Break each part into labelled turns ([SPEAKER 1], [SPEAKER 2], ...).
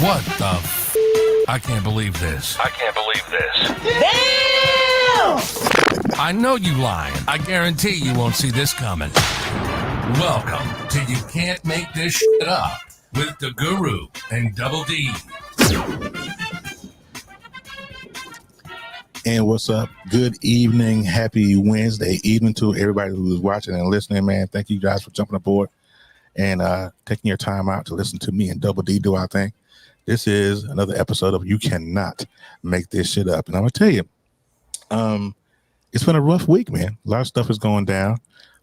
[SPEAKER 1] What the f? I can't believe this. I can't believe this.
[SPEAKER 2] Damn!
[SPEAKER 1] I know you lying. I guarantee you won't see this coming. Welcome to You Can't Make This Shit Up with DaGuru and Doubledee.
[SPEAKER 3] And what's up? Good evening. Happy Wednesday evening to everybody who's watching and listening, man. Thank you guys for jumping aboard and taking your time out to listen to me and Doubledee do our thing. This is another episode of You Cannot Make This Shit Up. And I'm going to tell you, it's been a rough week, man. A lot of stuff is going down.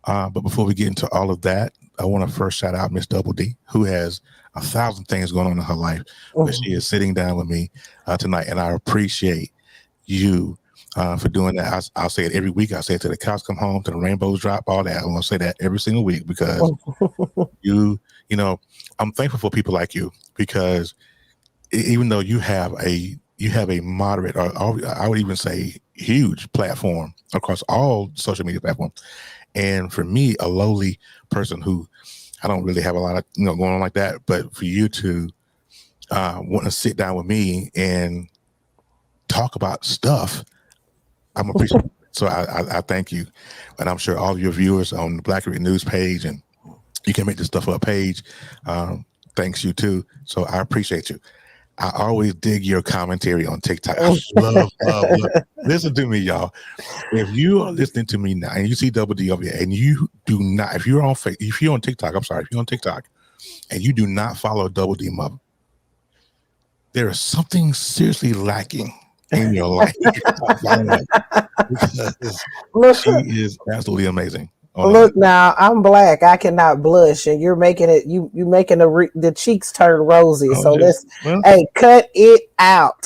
[SPEAKER 3] But before we get into all of that, I want to first shout out Miss Doubledee, who has 1,000 things going on in her life. But she is sitting down with me tonight, and I appreciate you for doing that. I'll say it every week. I say it till the cows come home, till the rainbows drop, all that. I'm going to say that every single week because you know, I'm thankful for people like you because even though you have a moderate, or I would even say huge platform across all social media platforms. And for me, a lowly person who I don't really have a lot of going on like that, but for you to want to sit down with me and talk about stuff, I'm appreciative. So I thank you, and I'm sure all of your viewers on the Black Read News page and You Can Make This Stuff Up page, thanks you too. So I appreciate you. I always dig your commentary on TikTok. I love. Listen to me, y'all. If you are listening to me now and you see Doubledee over here, and you do not, if you're on TikTok, if you're on TikTok and you do not follow DaGuru&Doubledeemuva, there is something seriously lacking in your life. Because she is absolutely amazing.
[SPEAKER 2] Look now, I'm black. I cannot blush, and you're making it. You making the cheeks turn rosy. So let's cut it out.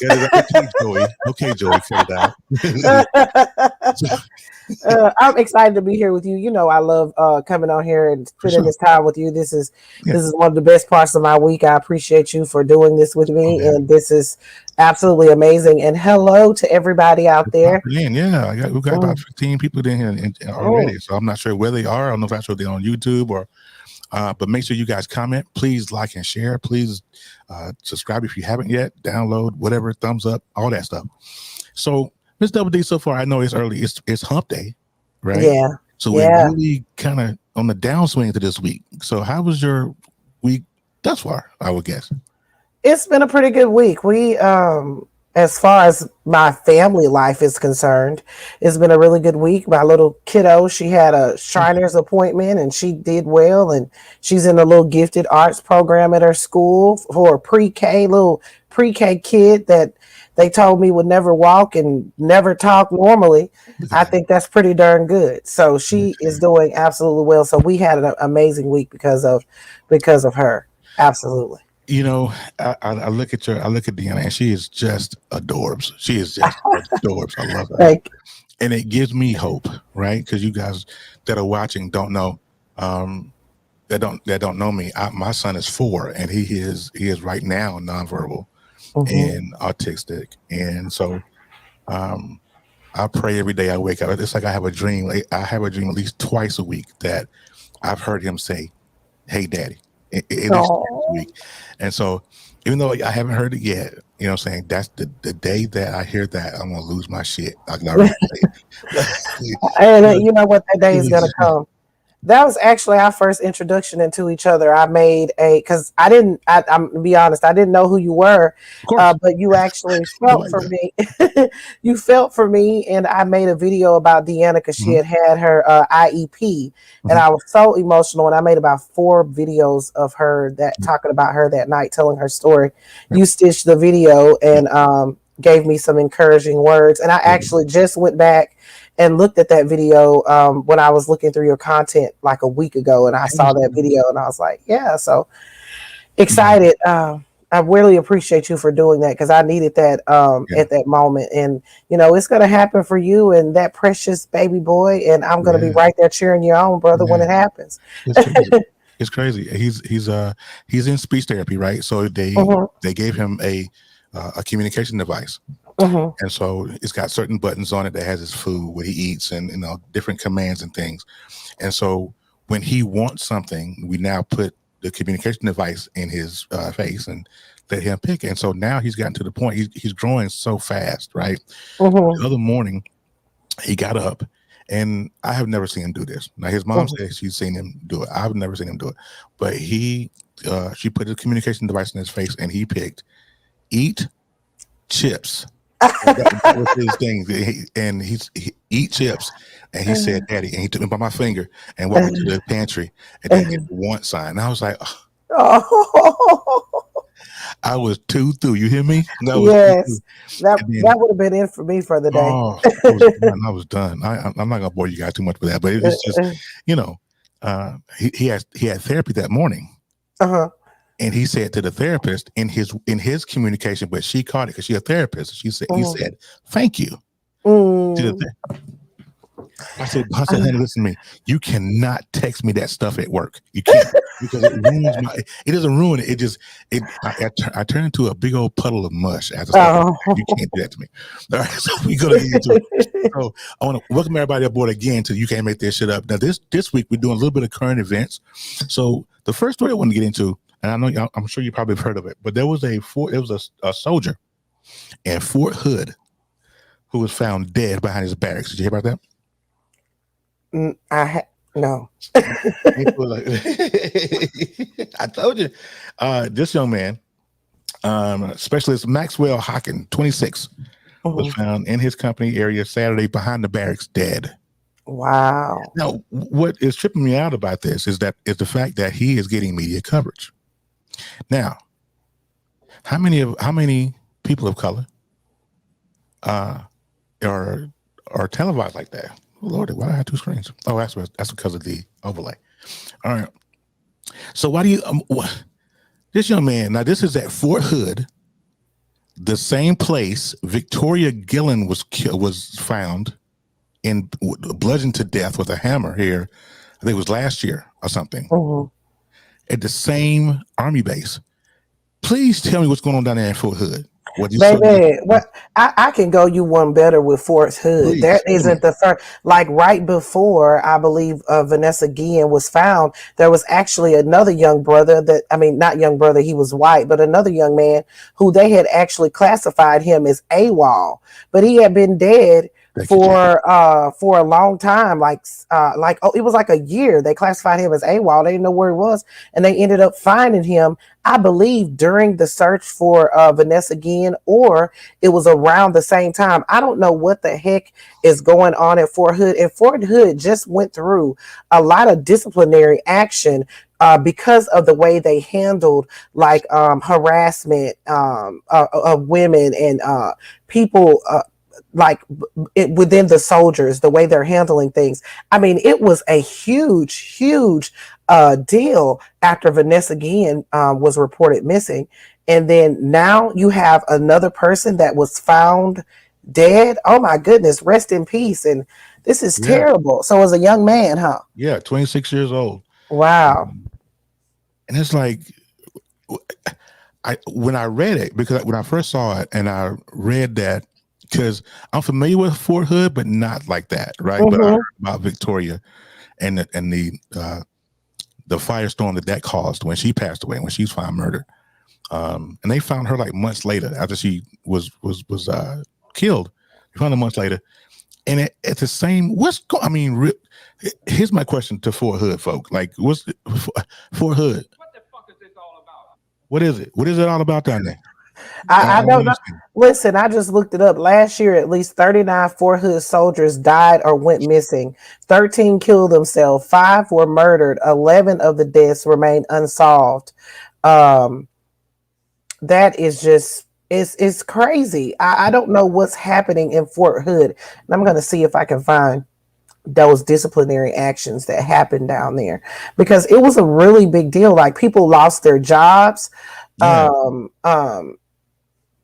[SPEAKER 3] Okay, Joey, cut it out.
[SPEAKER 2] I'm excited to be here with you. You know, I love coming on here and spending this time with you. This is one of the best parts of my week. I appreciate you for doing this with me, and this is absolutely amazing. And hello to everybody out there.
[SPEAKER 3] Yeah, we've got about 15 people in here already, so I'm not sure where they are. I don't know if actually they're on YouTube or. But make sure you guys comment. Please like and share. Please subscribe if you haven't yet. Download, whatever, thumbs up, all that stuff. So, Miss Doubledee, so far I know it's early. It's hump day, right?
[SPEAKER 2] Yeah.
[SPEAKER 3] So we're really kind of on the downswing to this week. So how was your week thus far, I would guess?
[SPEAKER 2] It's been a pretty good week. We as far as my family life is concerned, it's been a really good week. My little kiddo, she had a Shriners appointment and she did well, and she's in a little gifted arts program at her school for a little pre-K kid that they told me would never walk and never talk normally. I think that's pretty darn good. So she is doing absolutely well. So we had an amazing week because of her. Absolutely.
[SPEAKER 3] You know, I look at Deanna, and she is just adorbs. She is just adorbs. I love her. And it gives me hope, right? Because you guys that are watching don't know, that don't know me. My son is 4, and he is right now nonverbal and autistic, and so I pray every day I wake up. It's like I have a dream. I have a dream at least twice a week that I've heard him say, "Hey, Daddy." At least twice a week. And so even though I haven't heard it yet, you know what I'm saying, that's the day that I hear that, I'm gonna lose my shit. And
[SPEAKER 2] you know what, that day is gonna come. That was actually our first introduction into each other. I made because I'm to be honest, I didn't know who you were, but you actually felt for me. You felt for me, and I made a video about Deanna because she had her IEP, and I was so emotional. And I made about 4 videos of her talking about her that night, telling her story. You stitched the video and gave me some encouraging words, and I actually just went back and looked at that video when I was looking through your content like a week ago, and I saw that video and I was like, yeah, so excited. I really appreciate you for doing that because I needed that at that moment. And, you know, it's going to happen for you and that precious baby boy, and I'm going to be right there cheering you on, brother, when it happens.
[SPEAKER 3] It's crazy. He's in speech therapy, right? So they gave him a communication device. And so it's got certain buttons on it that has his food, what he eats, and different commands and things. And so when he wants something, we now put the communication device in his face and let him pick. And so now he's gotten to the point, he's growing so fast, right? The other morning, he got up, and I have never seen him do this. Now, his mom says she's seen him do it. I've never seen him do it. But she put a communication device in his face, and he picked eat chips. That was his thing. He eat chips, and he said, "Daddy," and he took me by my finger and walked me to the pantry, and then did the want sign. And I was like, I was too through. You hear me?
[SPEAKER 2] Yes, that would have been it for me for the day.
[SPEAKER 3] I was done. I'm not gonna bore you guys too much with that, but it's just, he had therapy that morning. And he said to the therapist in his communication, but she caught it because she's a therapist. He said, "Thank you." I said, honey, listen to me. You cannot text me that stuff at work. You can't, because it ruins it doesn't ruin it. I turn into a big old puddle of mush after stuff. You can't do that to me. All right, so we go to get into it. So I want to welcome everybody aboard again to You Can't Make This Shit Up. Now this week we're doing a little bit of current events. So the first story I want to get into, and I know I'm sure you probably have heard of it, but there was a soldier in Fort Hood who was found dead behind his barracks. Did you hear about that?
[SPEAKER 2] No.
[SPEAKER 3] I told you. This young man, Specialist Maxwell Hockin, 26, was found in his company area Saturday behind the barracks, dead.
[SPEAKER 2] Wow.
[SPEAKER 3] Now, what is tripping me out about this is the fact that he is getting media coverage. Now, how many people of color are televised like that? Lord, why do I have two screens? Oh, that's because of the overlay. All right. So why do you this young man, now this is at Fort Hood, the same place Victoria Gillen was found and bludgeoned to death with a hammer here. I think it was last year or something. At the same Army base. Please tell me what's going on down there in Fort Hood.
[SPEAKER 2] Baby, I can go you one better with Fort Hood. Please, there isn't the first, like right before I believe Vanessa Guillen was found, there was actually another young brother not young brother, he was white, but another young man who they had actually classified him as AWOL, but he had been dead for a long time, it was like a year. They classified him as AWOL. They didn't know where he was, and they ended up finding him, I believe, during the search for Vanessa Guillen, or it was around the same time. I don't know what the heck is going on at Fort Hood. And Fort Hood just went through a lot of disciplinary action because of the way they handled harassment of women and people within the soldiers, the way they're handling things. I mean, it was a huge deal after Vanessa Guillen was reported missing. And then now you have another person that was found dead. Oh my goodness, rest in peace. And this is terrible. So as a young man, huh?
[SPEAKER 3] Yeah, 26 years old.
[SPEAKER 2] Wow.
[SPEAKER 3] And it's like, when I read it, because when I first saw it and I read that, because I'm familiar with Fort Hood, but not like that, right? But I heard about Victoria and the firestorm that caused when she passed away, when she was found murdered, and they found her like months later after she was killed. They found her months later, and at the same, here's my question to Fort Hood folk: like, what's Fort Hood? What the fuck is this all about? What is it? What is it all about down there?
[SPEAKER 2] I don't know. Listen, I just looked it up. Last year, at least 39 Fort Hood soldiers died or went missing. 13 killed themselves. 5 were murdered. 11 of the deaths remain unsolved. That is just, it's crazy. I don't know what's happening in Fort Hood. And I'm going to see if I can find those disciplinary actions that happened down there, because it was a really big deal. Like, people lost their jobs.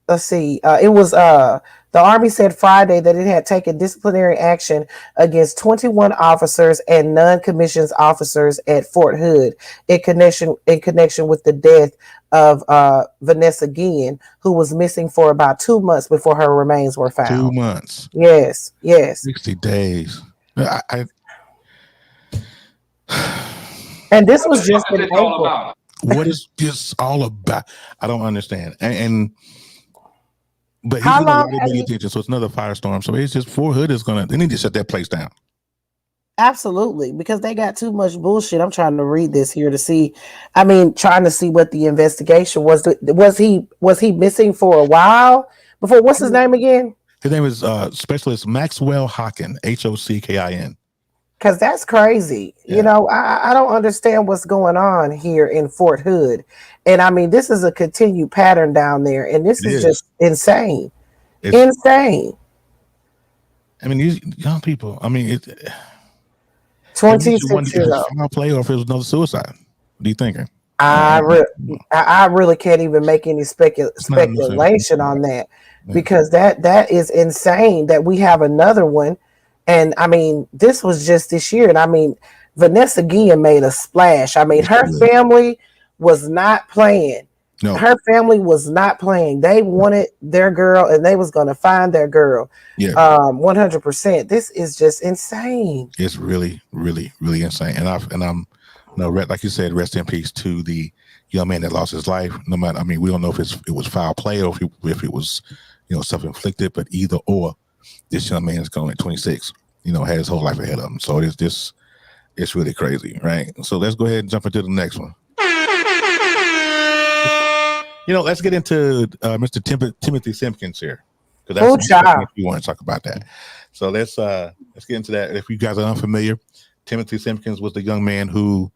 [SPEAKER 2] Let's see. It was the Army said Friday that it had taken disciplinary action against 21 officers and non-commissioned officers at Fort Hood in connection with the death of Vanessa Guillen, who was missing for about 2 months before her remains were found.
[SPEAKER 3] 2 months.
[SPEAKER 2] Yes.
[SPEAKER 3] 60 days.
[SPEAKER 2] And this was just in April.
[SPEAKER 3] What is this all about? I don't understand. But he's
[SPEAKER 2] How
[SPEAKER 3] gonna
[SPEAKER 2] long
[SPEAKER 3] write it
[SPEAKER 2] have
[SPEAKER 3] make
[SPEAKER 2] you?
[SPEAKER 3] attention, so it's another firestorm. So it's just Fort Hood is gonna. They need to shut that place down.
[SPEAKER 2] Absolutely, because they got too much bullshit. I'm trying to read this here to see. I mean, trying to see what the investigation was. Was he missing for a while before? What's his name again?
[SPEAKER 3] His name is Specialist Maxwell Hockin, Hockin.
[SPEAKER 2] Because that's crazy.
[SPEAKER 3] Yeah,
[SPEAKER 2] I don't understand what's going on here in Fort Hood, and I mean, this is a continued pattern down there, and this
[SPEAKER 3] it
[SPEAKER 2] is
[SPEAKER 3] is.
[SPEAKER 2] just insane,
[SPEAKER 3] It's.
[SPEAKER 2] insane.
[SPEAKER 3] I mean, these young people. I mean, it makes you wonder
[SPEAKER 2] 26
[SPEAKER 3] if
[SPEAKER 2] years
[SPEAKER 3] it's
[SPEAKER 2] old.
[SPEAKER 3] foul play or if it was another suicide. What are you thinking?
[SPEAKER 2] I really can't even make any
[SPEAKER 3] It's not a suicide.
[SPEAKER 2] speculation on that
[SPEAKER 3] Yeah.
[SPEAKER 2] because that is insane that we have another one, and I mean this was just this year, and I mean Vanessa Guillen made a splash. I mean her family was not playing.
[SPEAKER 3] No.
[SPEAKER 2] Her family was not playing. They wanted their girl, and they was going to find their girl.
[SPEAKER 3] Yeah.
[SPEAKER 2] 100%. This is just insane.
[SPEAKER 3] It's really, really, really insane. And I'm like you said, rest in peace to the young man that lost his life. No matter, I mean, we don't know if it was foul play or if it was, self-inflicted, but either or, this young man is going at 26, had his whole life ahead of him. So it's really crazy, right? So let's go ahead and jump into the next one. Let's get into Mr. Timothy Simpkins here, because that's we want to talk about that. So let's get into that. If you guys are unfamiliar, Timothy Simpkins was the young man who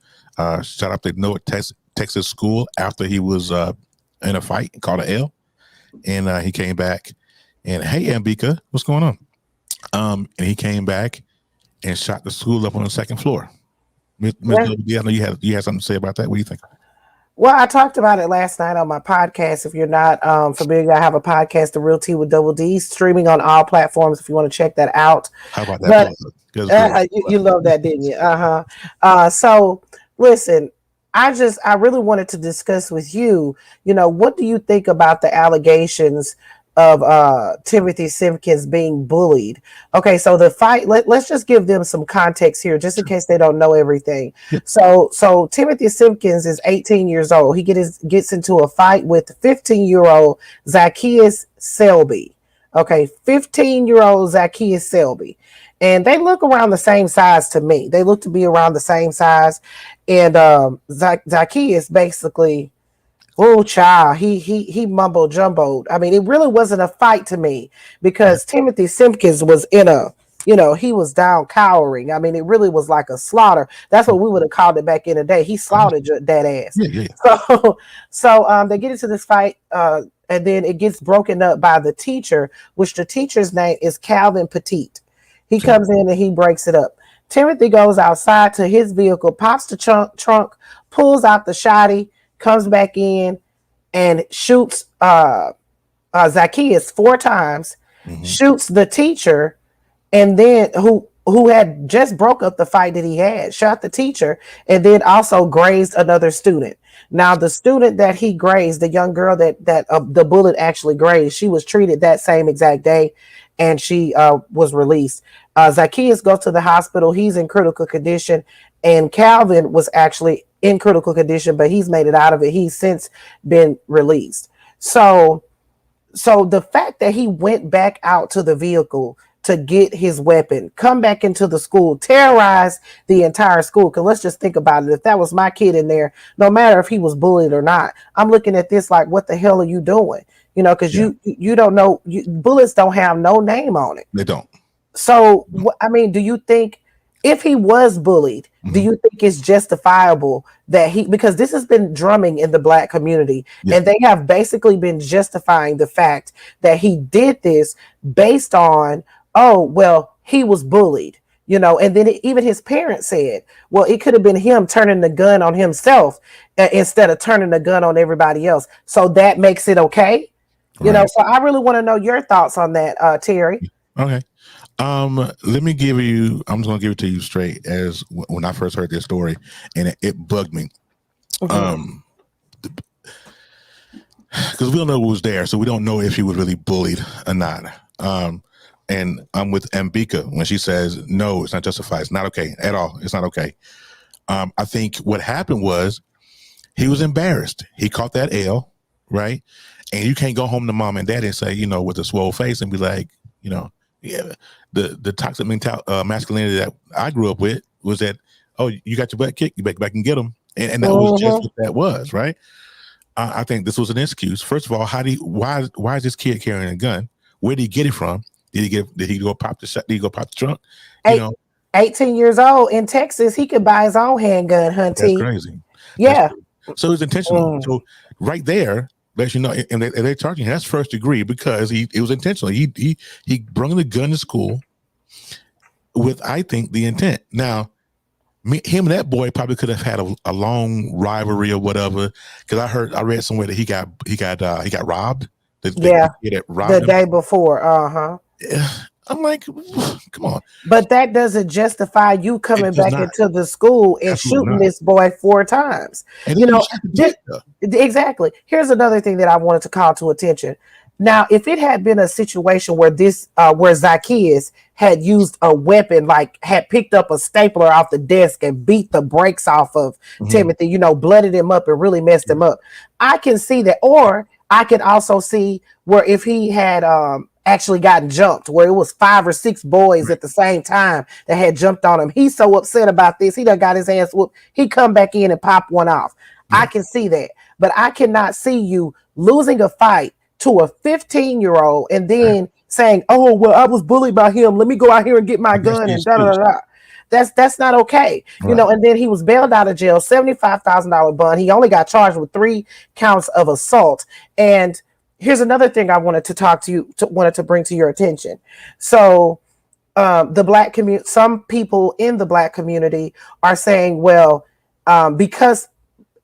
[SPEAKER 3] shot up the North Texas school after he was in a fight called an L, and he came back and hey, Ambika, what's going on? And he came back and shot the school up on the second floor. Ms. Doubledee, I know you had something to say about that. What do you think?
[SPEAKER 2] Well, I talked about it last night on my podcast. If you're not familiar, I have a podcast, The Real Tea with Doubledee, streaming on all platforms if you want to check that out.
[SPEAKER 3] How about that?
[SPEAKER 2] You love that, didn't you? So listen, I really wanted to discuss with you, what do you think about the allegations of Timothy Simpkins being bullied? Okay, so the fight, let's just give them some context here, just in case they don't know everything. So Timothy Simpkins is 18 years old. He gets into a fight with 15-year-old Zacchaeus Selby. Okay, 15-year-old Zacchaeus Selby. And they look around the same size to me. They look to be around the same size. And Zacchaeus basically, oh, child, he mumbo jumboed. I mean, it really wasn't a fight to me because Timothy Simpkins was he was down cowering. I mean, it really was like a slaughter. That's what we would have called it back in the day. He slaughtered that ass.
[SPEAKER 3] Yeah.
[SPEAKER 2] So they get into this fight, and then it gets broken up by the teacher, which the teacher's name is Calvin Petit. He comes in and he breaks it up. Timothy goes outside to his vehicle, pops the trunk, pulls out the shotty, comes back in and shoots Zacchaeus 4 times, shoots the teacher, and then who had just broke up the fight that he had, shot the teacher, and then also grazed another student. Now, the student that he grazed, the young girl that the bullet actually grazed, she was treated that same exact day, and she was released. Zacchaeus goes to the hospital. He's in critical condition, and Calvin was actually in critical condition, but he's made it out of it. He's since been released. So the fact that he went back out to the vehicle to get his weapon, come back into the school, terrorize the entire school. Because let's just think about it. If that was my kid in there, no matter if he was bullied or not, I'm looking at this like, what the hell are you doing? Because you don't know. Bullets don't have no name on it.
[SPEAKER 3] They don't.
[SPEAKER 2] So, I mean, do you think if he was bullied, do you think it's justifiable that because this has been drumming in the Black community, and they have basically been justifying the fact that he did this based on, oh, well, he was bullied, and then even his parents said, well, it could have been him turning the gun on himself instead of turning the gun on everybody else. So that makes it okay.
[SPEAKER 3] Right.
[SPEAKER 2] So I really want to know your thoughts on that, Terry.
[SPEAKER 3] Okay. Let me give you, I'm just going to give it to you straight as when I first heard this story, and it bugged me. Because we don't know who was there, so we don't know if he was really bullied or not. And I'm with Ambika when she says, no, it's not justified. It's not okay at all. It's not okay. I think what happened was He was embarrassed. He caught that L, right? And you can't go home to mom and dad and say, with a swole face and be like, yeah, the toxic masculinity that I grew up with was that, oh, you got your butt kicked, you back and get them. And that was just what that was, right? I think this was an excuse. First of all, why is this kid carrying a gun? Where did he get it from? Did he go pop the shot? Did he go pop the trunk?
[SPEAKER 2] 18 years old in Texas, he could buy his own handgun, hunty.
[SPEAKER 3] That's crazy.
[SPEAKER 2] Yeah.
[SPEAKER 3] So it's intentional. So right there, lets you know, and they're charging him. That's first degree because it was intentional. He brought the gun to school with, I think, the intent. Now, him and that boy probably could have had a long rivalry or whatever. Because I read somewhere that he got robbed.
[SPEAKER 2] The day before.
[SPEAKER 3] I'm like, come on.
[SPEAKER 2] But that doesn't justify you coming back into the school and shooting this boy 4 times.
[SPEAKER 3] And
[SPEAKER 2] exactly. Here's another thing that I wanted to call to attention. Now, if it had been a situation where where Zacchaeus had used a weapon, like had picked up a stapler off the desk and beat the brakes off of Timothy, blooded him up and really messed him up, I can see that. Or I can also see where if he had actually gotten jumped, where it was 5 or 6 boys at the same time that had jumped on him. He's so upset about this. He done got his ass whooped. He come back in and pop one off. Yeah. I can see that. But I cannot see you losing a fight to a 15-year-old and then saying, oh, well, I was bullied by him. Let me go out here and get my gun and da-da-da-da. That's not okay. Right. And then he was bailed out of jail, $75,000 bond. He only got charged with 3 counts of assault. And here's another thing I wanted to bring to your attention. So the black community, some people in the black community are saying, well, because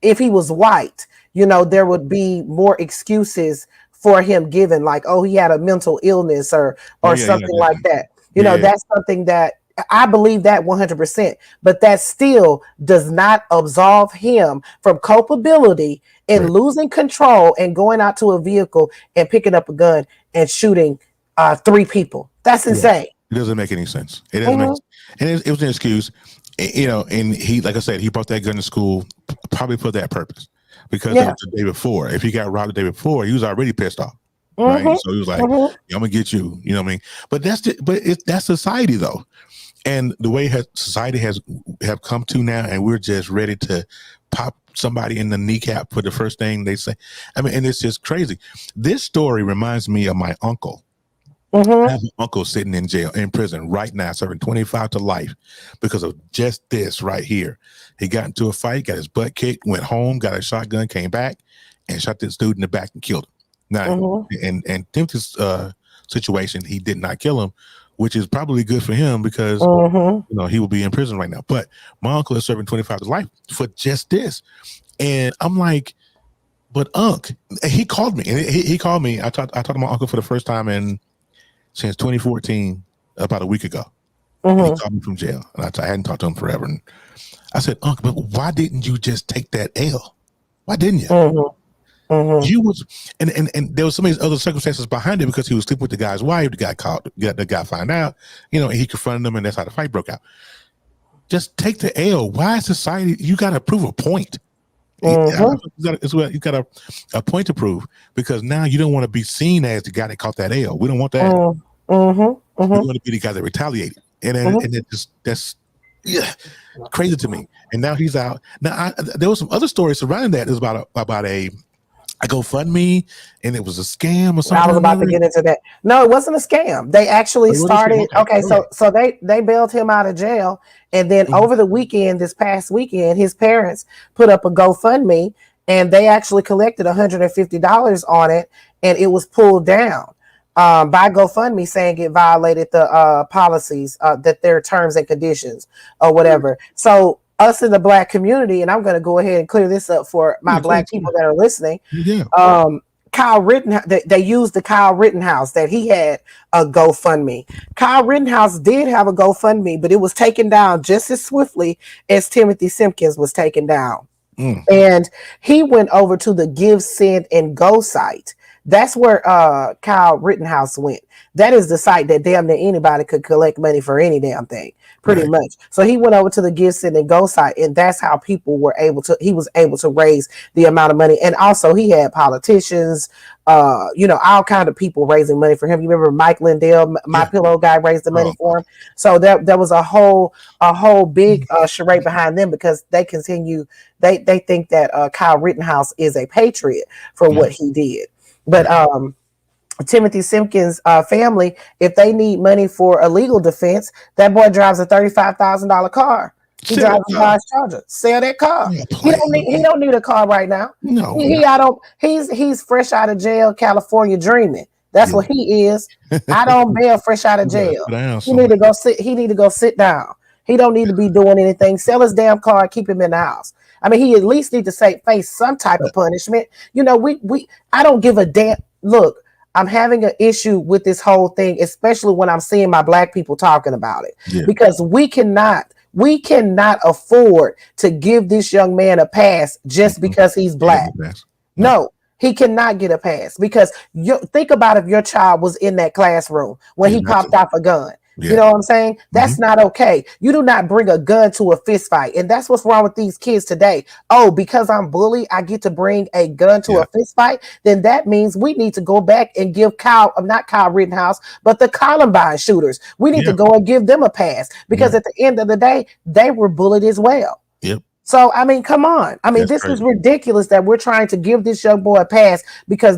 [SPEAKER 2] if he was white, there would be more excuses for him given, like, oh, he had a mental illness or something like that. That's something that I believe that 100%, but that still does not absolve him from culpability in losing control and going out to a vehicle and picking up a gun and shooting 3 people. That's insane.
[SPEAKER 3] It doesn't make any sense. It doesn't make sense. And it was an excuse, and he, like I said, he brought that gun to school probably for that purpose, because it was the day before. If he got robbed the day before, he was already pissed off. Right. So he was like, I'm gonna get you. You know what I mean? But that's society though. And the way society have come to now, and we're just ready to pop somebody in the kneecap for the first thing they say. I mean, and it's just crazy. This story reminds me of my uncle. I have an uncle sitting in prison right now, serving 25 to life because of just this right here. He got into a fight, got his butt kicked, went home, got a shotgun, came back, and shot this dude in the back and killed him. Now, and Timothy's situation, he did not kill him, which is probably good for him because he will be in prison right now. But my uncle is serving 25 to life for just this, and I'm like, but Unc, he called me, and he called me. I talked to my uncle for the first time since 2014, about a week ago. He called me from jail, and I hadn't talked to him forever. And I said, Unc, but why didn't you just take that L? Why didn't you? You was, and there was so many other circumstances behind it, because he was sleeping with the guy's wife. The guy called, the guy found out, and he confronted him, and that's how the fight broke out. Just take the L. Why is society? You got to prove a point. You got a point to prove, because now you don't want to be seen as the guy that caught that L. We don't want that. We want to be the guy that retaliated, and that's crazy to me. And now he's out. Now there was some other stories surrounding that. It was about a GoFundMe, and it was a scam or something.
[SPEAKER 2] I was about to get into that. No, it wasn't a scam. They actually started. Okay, so they bailed him out of jail, and then over the weekend, this past weekend, his parents put up a GoFundMe, and they actually collected $150 on it, and it was pulled down by GoFundMe, saying it violated the policies, that their terms and conditions or whatever. So us in the black community, and I'm going to go ahead and clear this up for my black people that are listening. Kyle Rittenhouse, they used the Kyle Rittenhouse that he had a GoFundMe. Kyle Rittenhouse did have a GoFundMe, but it was taken down just as swiftly as Timothy Simpkins was taken down. And he went over to the Give, Send, and Go site That's where Kyle Rittenhouse went. That is the site that damn near anybody could collect money for any damn thing, pretty much. So he went over to the Give, Send, and Go site, and that's how people were able to. He was able to raise the amount of money, and also he had politicians, all kind of people raising money for him. You remember Mike Lindell, My Pillow guy, raised the money for him. So there was a whole big charade behind them because they continue. They think that Kyle Rittenhouse is a patriot for what he did, but Timothy Simpkins' family, if they need money for a legal defense, that boy drives a $35,000 car. He drives a Dodge Charger. Sell that car. He don't need a car right now. No, he's fresh out of jail, California dreaming. That's what he is. I don't bail fresh out of jail. He need to go sit. He need to go sit down. He don't need to be doing anything. Sell his damn car and keep him in the house. I mean, he at least need to face some type of punishment. I don't give a damn. Look, I'm having an issue with this whole thing, especially when I'm seeing my black people talking about it, because we cannot afford to give this young man a pass just because he's black. No, he cannot get a pass because think about if your child was in that classroom when he popped off a gun. You know what I'm saying? That's not okay. You do not bring a gun to a fist fight. And that's what's wrong with these kids today. Oh, because I'm bullied, I get to bring a gun to a fist fight. Then that means we need to go back and give not Kyle Rittenhouse, but the Columbine shooters. We need to go and give them a pass because at the end of the day, they were bullied as well. So, I mean, come on. I mean, this is ridiculous that we're trying to give this young boy a pass because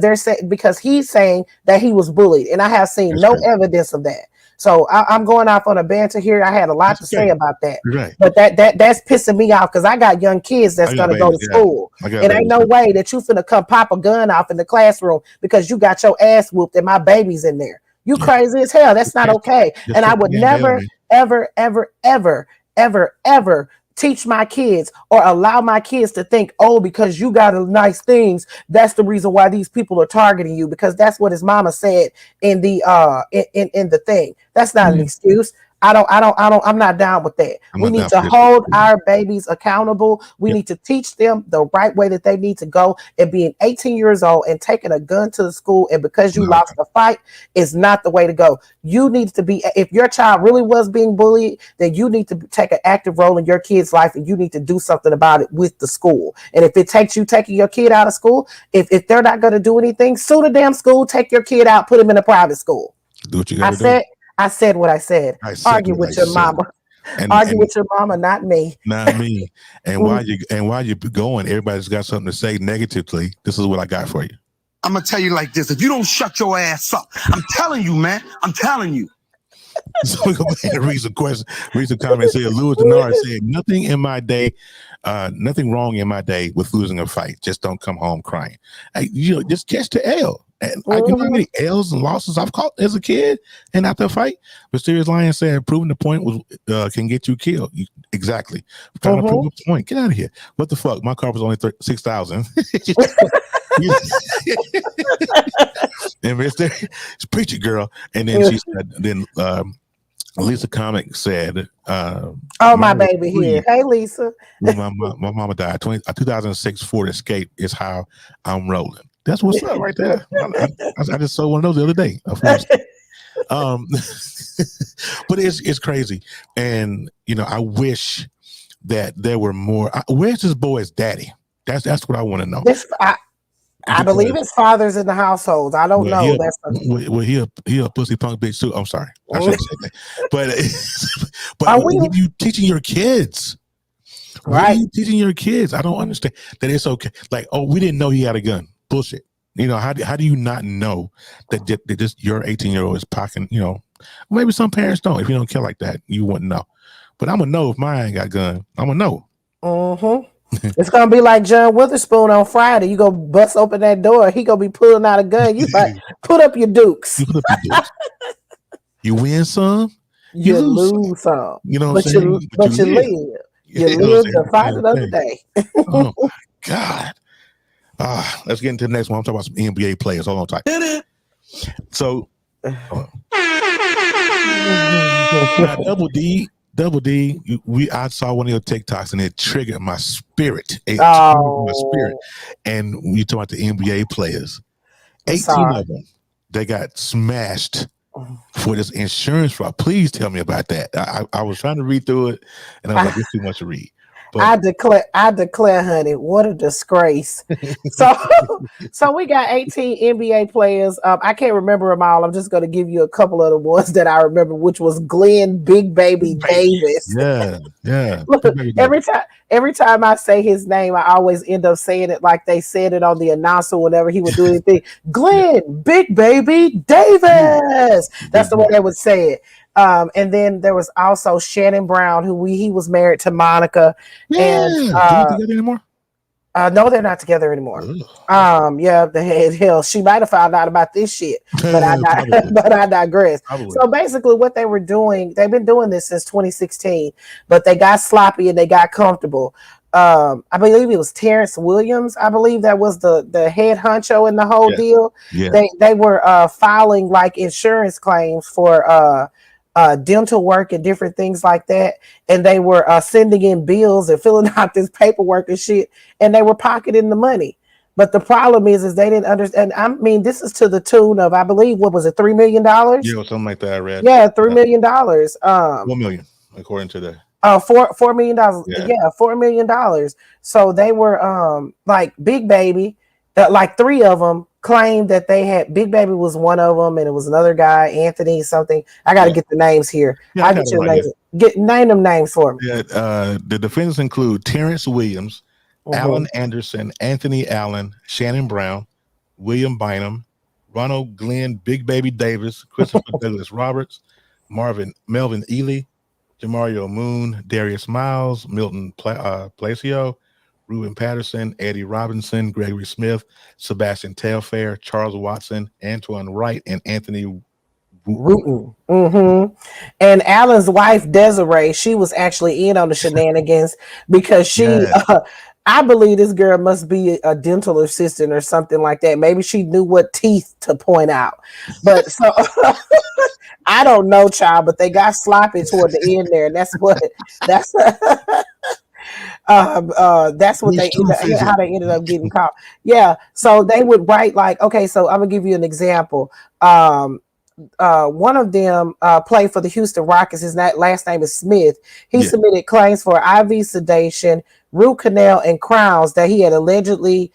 [SPEAKER 2] because he's saying that he was bullied. And I have seen no evidence of that. So I'm going off on a banter here. I had a lot to say about that, but that's pissing me off because I got young kids that's gonna go to school. It ain't no way that you finna come pop a gun off in the classroom because you got your ass whooped and my baby's in there. You crazy as hell. That's not okay. And I would never, ever, ever, ever, ever, ever teach my kids or allow my kids to think, oh, because you got nice things, that's the reason why these people are targeting you, because that's what his mama said in the in the thing. That's not an excuse. I'm not down with that. We need to hold our babies accountable. We need to teach them the right way that they need to go, and being 18 years old and taking a gun to the school and because you lost the fight is not the way to go. You need to be, if your child really was being bullied, then you need to take an active role in your kid's life and you need to do something about it with the school. And if it takes you taking your kid out of school, if they're not going to do anything, sue the damn school, take your kid out, put him in a private school.
[SPEAKER 3] Do what you got to do.
[SPEAKER 2] I said what I said. Argue with your mama. Argue with your mama, not me.
[SPEAKER 3] Not me. And while you're going, everybody's got something to say negatively. This is what I got for you.
[SPEAKER 4] I'm gonna tell you like this: if you don't shut your ass up, I'm telling you, man. I'm telling you.
[SPEAKER 3] So we go back and read some questions, read some comments here. Louis Denard said, nothing wrong in my day with losing a fight. Just don't come home crying. Hey, just catch the L. And you know how many L's and losses I've caught as a kid and after a fight? Mysterious Lion said, proving the point was can get you killed. Exactly. Trying to prove a point. Get out of here. What the fuck? My car was only $6,000. And it's preach it, girl. And then she said, Lisa Comic said,
[SPEAKER 2] my baby here. Hey, Lisa.
[SPEAKER 3] my mama died. 2006 Ford Escape is how I'm rolling. That's what's up right there. I just sold one of those the other day. But it's crazy. And, I wish that there were more. Where's this boy's daddy? That's what I want to know.
[SPEAKER 2] I believe his father's in the household. I don't know.
[SPEAKER 3] He a pussy punk bitch too. I'm sorry. I shouldn't say that. But what are you teaching your kids? What are you teaching your kids? I don't understand that it's okay. Like, we didn't know he had a gun. Bullshit. How do you not know that just your 18-year-old is pocketing? Maybe some parents don't. If you don't care like that, you wouldn't know. But I'm gonna know if mine ain't got a gun. I'm gonna know.
[SPEAKER 2] It's gonna be like John Witherspoon on Friday. You go bust open that door. He gonna be pulling out a gun. You like put up your dukes.
[SPEAKER 3] You win some,
[SPEAKER 2] you lose some.
[SPEAKER 3] You know what I'm saying?
[SPEAKER 2] But you live. You live to fight another day.
[SPEAKER 3] Oh my God. Let's get into the next one. I'm talking about some NBA players. Hold on tight. So, Doubledee, I saw one of your TikToks and it triggered my spirit. And you talk about the NBA players. 18 of them. They got smashed for this insurance fraud. Please tell me about that. I was trying to read through it, and I was like, it's too much to read. But
[SPEAKER 2] I declare, honey, what a disgrace. So we got 18 NBA players. I can't remember them all. I'm just going to give you a couple of the ones that I remember, which was Glenn Big Baby Davis.
[SPEAKER 3] Yeah.
[SPEAKER 2] Look, every time I say his name, I always end up saying it like they said it on the announcer whenever he would do anything. Glenn Big Baby Davis. That's the way they would say it. And then there was also Shannon Brown, who he was married to Monica.
[SPEAKER 3] Yeah.
[SPEAKER 2] And
[SPEAKER 3] They're together anymore?
[SPEAKER 2] No, they're not together anymore. Hell, she might have found out about this shit, but I digress. Probably. So basically, what they were doing, they've been doing this since 2016, but they got sloppy and they got comfortable. I believe it was Terrence Williams. I believe that was the head honcho in the whole deal. Yeah. They were filing like insurance claims for dental work and different things like that, and they were sending in bills and filling out this paperwork and shit, and they were pocketing the money. But the problem is they didn't understand. I mean, this is to the tune of, I believe, what was it, $3 million?
[SPEAKER 3] Yeah, something like that. I read.
[SPEAKER 2] Yeah, $3 million.
[SPEAKER 3] $1 million, according to the.
[SPEAKER 2] $4 million. Yeah, $4 million. So they were like Big Baby, like three of them claimed that they had. Big Baby was one of them, and it was another guy, Anthony something. I got to get the names here. Yeah, I get your names. Name them names for me.
[SPEAKER 3] Yeah, the defendants include Terrence Williams, Alan Anderson, Anthony Allen, Shannon Brown, William Bynum, Ronald Glenn Big Baby Davis, Christopher Douglas Roberts, Melvin Ely, Jamario Moon, Darius Miles, Milton Placio, Ruben Patterson, Eddie Robinson, Gregory Smith, Sebastian Telfair, Charles Watson, Antoine Wright, and Anthony
[SPEAKER 2] Wooten. And Alan's wife, Desiree, she was actually in on the shenanigans because she, I believe this girl must be a dental assistant or something like that. Maybe she knew what teeth to point out. But so I don't know, child, but they got sloppy toward the end there. And that's what how they ended up getting caught. Yeah. So they would write like, okay, so I'm gonna give you an example. One of them played for the Houston Rockets. His last name is Smith. He submitted claims for IV sedation, root canal, and crowns that he had allegedly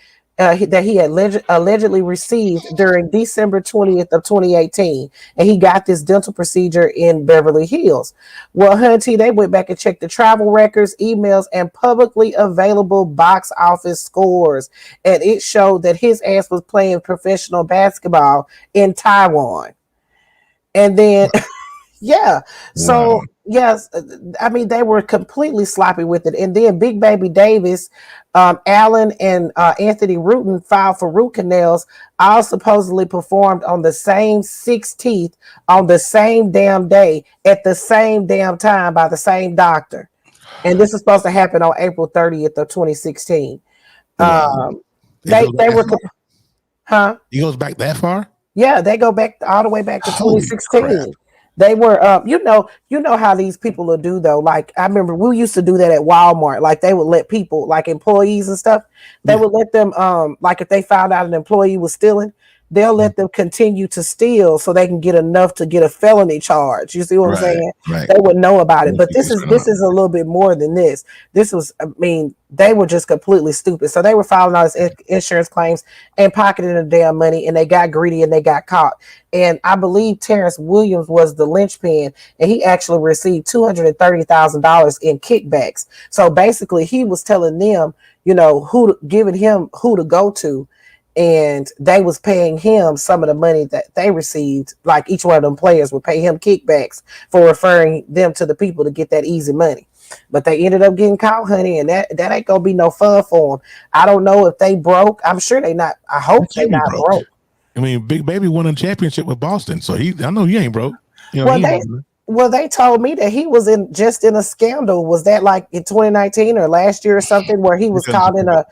[SPEAKER 2] received during December 20th of 2018, and he got this dental procedure in Beverly Hills. Well, Hunty, they went back and checked the travel records, emails, and publicly available box office scores, and it showed that his ass was playing professional basketball in Taiwan. And then, so yes, I mean, they were completely sloppy with it. And then Big Baby Davis, Alan and Anthony Wooten filed for root canals, all supposedly performed on the same 6 teeth on the same damn day at the same damn time by the same doctor. And this is supposed to happen on April 30th of 2016. They were,
[SPEAKER 3] He goes back that far?
[SPEAKER 2] Yeah, they go back all the way back to 2016. Crap. They were, you know how these people will do though. Like I remember we used to do that at Walmart. Like they would let people, like employees and stuff, they would let them, like if they found out an employee was stealing, they'll let them continue to steal so they can get enough to get a felony charge. You see what I'm saying? Right. They would know about it. But this is a little bit more than this. This was, I mean, they were just completely stupid. So they were filing all these insurance claims and pocketing the damn money, and they got greedy and they got caught. And I believe Terrence Williams was the linchpin, and he actually received $230,000 in kickbacks. So basically, he was telling them, giving him who to go to. And they was paying him some of the money that they received. Like each one of them players would pay him kickbacks for referring them to the people to get that easy money. But they ended up getting caught, honey, and that ain't gonna be no fun for them. I don't know if they broke. I'm sure they not. I hope they not broke.
[SPEAKER 3] I mean, Big Baby won a championship with Boston, so I know he ain't broke.
[SPEAKER 2] Well, they told me that he was in a scandal. Was that like in 2019 or last year or something, where he was caught in a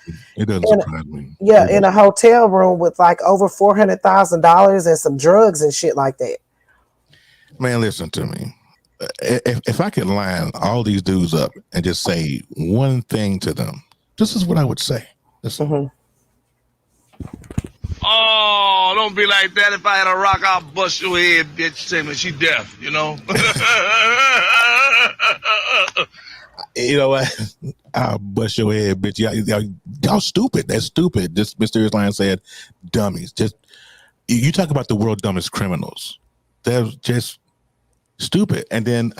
[SPEAKER 2] hotel room with like over $400,000 and some drugs and shit like that.
[SPEAKER 3] Man, listen to me. If I could line all these dudes up and just say one thing to them, this is what I would say. Listen.
[SPEAKER 5] Oh, don't be like that. If I had a rock, I'll bust your head, bitch. Say, man, she deaf, you know?
[SPEAKER 3] You know what? I'll bust your head, bitch. Y'all stupid. That's stupid. This mysterious lion said, dummies. Just you talk about the world's dumbest criminals. They're just stupid. And then,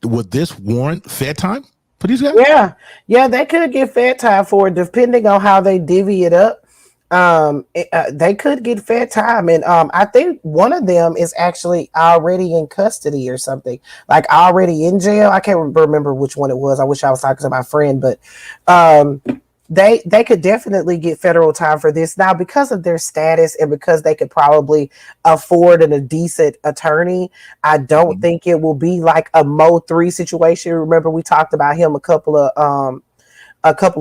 [SPEAKER 3] would this warrant Fed time for these guys?
[SPEAKER 2] Yeah, they could get Fed time for it, depending on how they divvy it up. They could get Fed time, and I think one of them is actually already in custody or something, like already in jail. I can't remember which one it was. I wish I was talking to my friend, but they could definitely get federal time for this now because of their status and because they could probably afford a decent attorney. I don't think it will be like a Mo 3 situation. Remember, we talked about him a couple of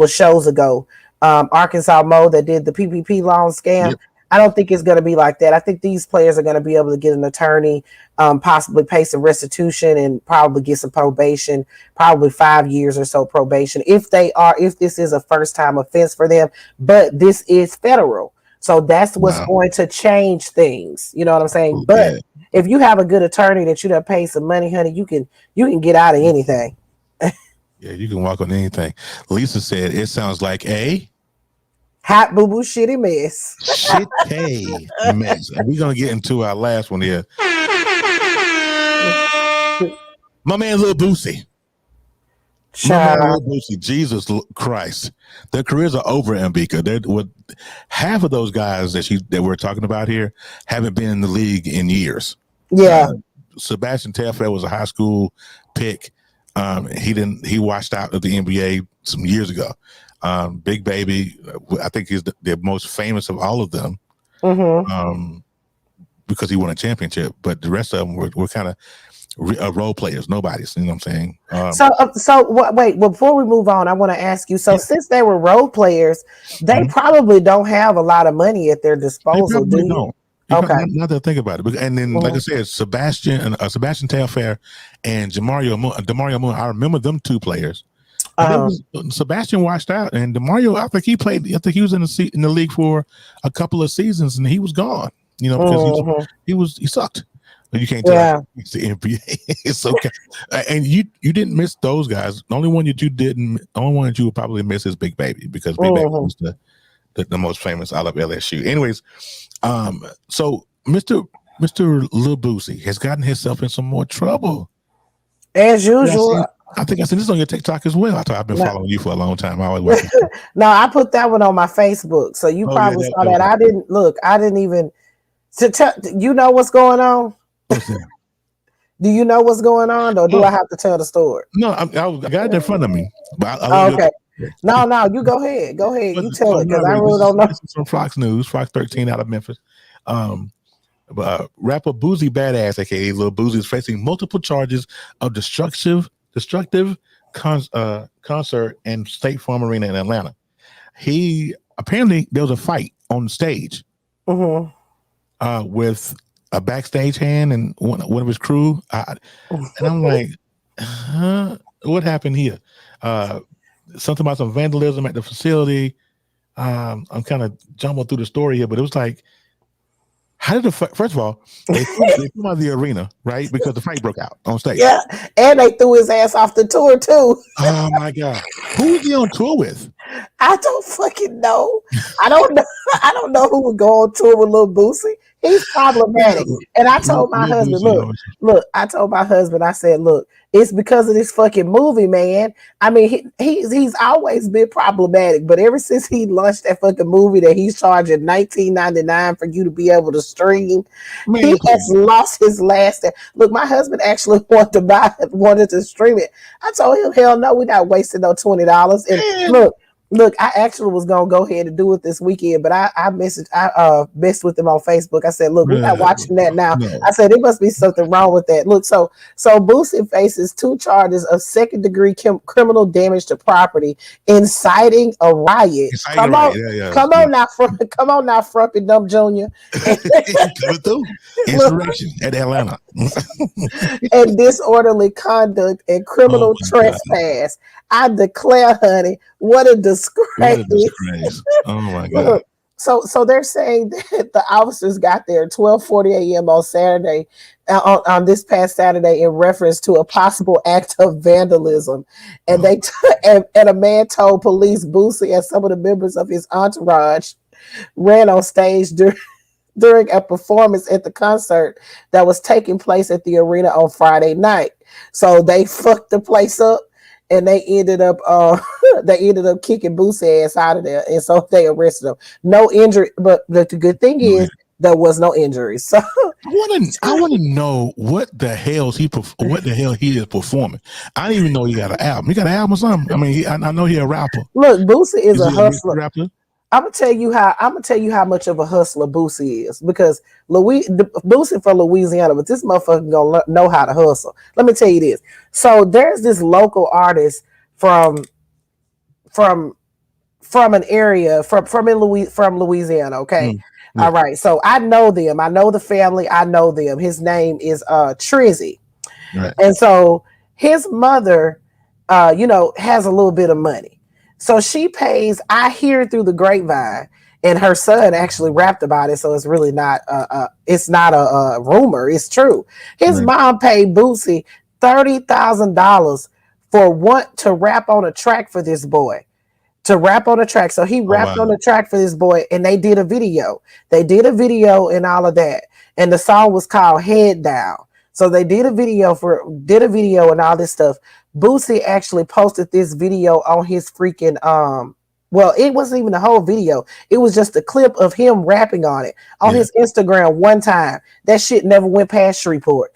[SPEAKER 2] shows ago. Arkansas Mo that did the PPP loan scam. Yep. I don't think it's going to be like that. I think these players are going to be able to get an attorney, possibly pay some restitution and probably get some probation, probably 5 years or so probation if this is a first time offense for them. But this is federal. So that's what's going to change things. You know what I'm saying? Okay. But if you have a good attorney that you done pay some money, honey, you can get out of anything.
[SPEAKER 3] Yeah, you can walk on anything. Lisa said it sounds like a
[SPEAKER 2] hot boo boo shitty mess.
[SPEAKER 3] Shitty mess. And we're gonna get into our last one here. My man Lil Boosie. Jesus Christ. Their careers are over, Mbika. Half of those guys that we're talking about here haven't been in the league in years.
[SPEAKER 2] Yeah.
[SPEAKER 3] Sebastian Telfair was a high school pick. He washed out of the NBA some years ago. Big Baby, I think he's the most famous of all of them, because he won a championship. But the rest of them were kind of role players, nobodies. You know what I'm saying?
[SPEAKER 2] Wait, before we move on, I want to ask you. So since they were role players, they probably don't have a lot of money at their disposal.
[SPEAKER 3] They don't. Okay. Not to think about it. And then, like I said, Sebastian Telfair and Demario Moon. I remember them two players. Sebastian washed out, and Demario, I think he was in the league for a couple of seasons, and he was gone. You know, because he sucked. You can't tell it's the NBA. It's okay. And you didn't miss those guys. The only one that you would probably miss is Big Baby, because Big Baby was the most famous out of LSU. Anyways, so Mr. Lil Boosie has gotten himself in some more trouble.
[SPEAKER 2] As usual.
[SPEAKER 3] I think I seen this on your TikTok as well. I've been following you for a long time. I always watch.
[SPEAKER 2] No, I put that one on my Facebook, so you probably saw that. I didn't look. I didn't even. You know what's going on?
[SPEAKER 3] What's that?
[SPEAKER 2] Do you know what's going on, or do I have to tell the story?
[SPEAKER 3] No, I got it in front of me. But
[SPEAKER 2] okay. No, you go ahead. Go ahead. You tell it, because I really don't know.
[SPEAKER 3] This is from Fox News, Fox 13 out of Memphis. Rapper Boosie Badass, aka Lil Boosie, is facing multiple charges of destructive concert and State Farm Arena in Atlanta. Apparently there was a fight on stage with a backstage hand and one of his crew. And I'm like, what happened here? Something about some vandalism at the facility. I'm kind of jumbling through the story here, but it was like, how did first of all, they threw him out of the arena, right? Because the fight broke out on stage.
[SPEAKER 2] Yeah, and they threw his ass off the tour too.
[SPEAKER 3] Oh my God. Who was he on tour with?
[SPEAKER 2] I don't fucking know. I don't know. I don't know who would go on tour with Lil Boosie. He's problematic. And I told my husband, look, I told my husband, I said, look, it's because of this fucking movie, man. I mean, he's always been problematic, but ever since he launched that fucking movie that he's charging $19.99 for you to be able to stream, he has lost his last. Look, my husband actually wanted to stream it. I told him, hell no, we're not wasting no $20. And Look, I actually was gonna go ahead and do it this weekend, but I messed with him on Facebook. I said, look, we're not watching that now. No. I said, there must be something wrong with that. Look, so Boosie faces 2 charges of second-degree criminal damage to property, inciting a riot. Come on now, Frumpy Dumb Jr.
[SPEAKER 3] Insurrection at Atlanta.
[SPEAKER 2] And disorderly conduct and criminal trespass. I declare, honey, what a disgrace.
[SPEAKER 3] Oh my God.
[SPEAKER 2] So they're saying that the officers got there at 12:40 a.m. on Saturday, on this past Saturday, in reference to a possible act of vandalism, and and a man told police Boosie and some of the members of his entourage ran on stage during a performance at the concert that was taking place at the arena on Friday night. So they fucked the place up, and they ended up kicking Boosie ass out of there, and so they arrested him. No injury, but the good thing is there was no injuries. So
[SPEAKER 3] I want to know what the hell he is performing. I didn't even know he got an album. He got an album or something. I mean, I know he's a rapper.
[SPEAKER 2] Look, Boosie is a
[SPEAKER 3] he
[SPEAKER 2] hustler.
[SPEAKER 3] Rapper?
[SPEAKER 2] I'm gonna tell you how much of a hustler Boosie is, because Boosie from Louisiana, but this motherfucker gonna know how to hustle. Let me tell you this. So there's this local artist from an area from Louisiana. Okay, all right. So I know them. I know the family. I know them. His name is Trizzy,
[SPEAKER 3] right.
[SPEAKER 2] And so his mother, has a little bit of money. So she pays, I hear through the grapevine, and her son actually rapped about it. So it's really not, it's not a rumor. It's true. His mom paid Boosie $30,000 to rap on a track for this boy. So he rapped on the track for this boy, and they did a video. And all of that. And the song was called Head Down. So they did a video and all this stuff. Boosie actually posted this video on his freaking it wasn't even the whole video. It was just a clip of him rapping on it on his Instagram one time. That shit never went past Shreveport.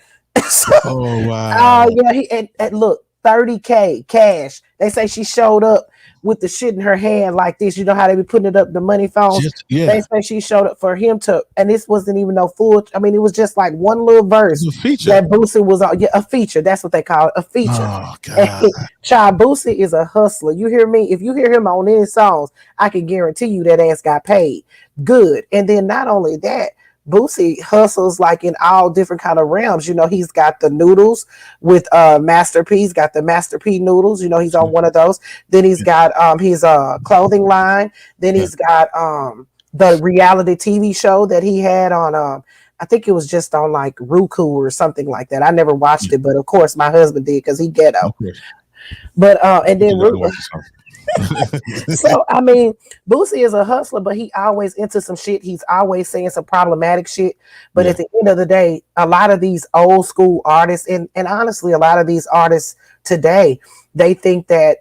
[SPEAKER 3] Oh wow.
[SPEAKER 2] Look, 30K cash. They say she showed up with the shit in her hand like this. You know how they be putting it up the money phones? They say she showed up for him to, and this wasn't even no full. I mean, it was just like one little verse that Boosie was on. Yeah, a feature. That's what they call it, a feature.
[SPEAKER 3] Oh God.
[SPEAKER 2] Child, Boosie is a hustler. You hear me? If you hear him on any songs, I can guarantee you that ass got paid good. And then not only that, Boosie hustles like in all different kind of realms. He's got the noodles with Master P. He's got the Master P noodles. He's on one of those. Then he's got his clothing line. Then he's got the reality TV show that he had on. I think it was just on like Roku or something like that. I never watched it, but of course my husband did because he ghetto. But and then so I mean, Boosie is a hustler, but he always into some shit. He's always saying some problematic shit. But at the end of the day, a lot of these old school artists, and honestly, a lot of these artists today, they think that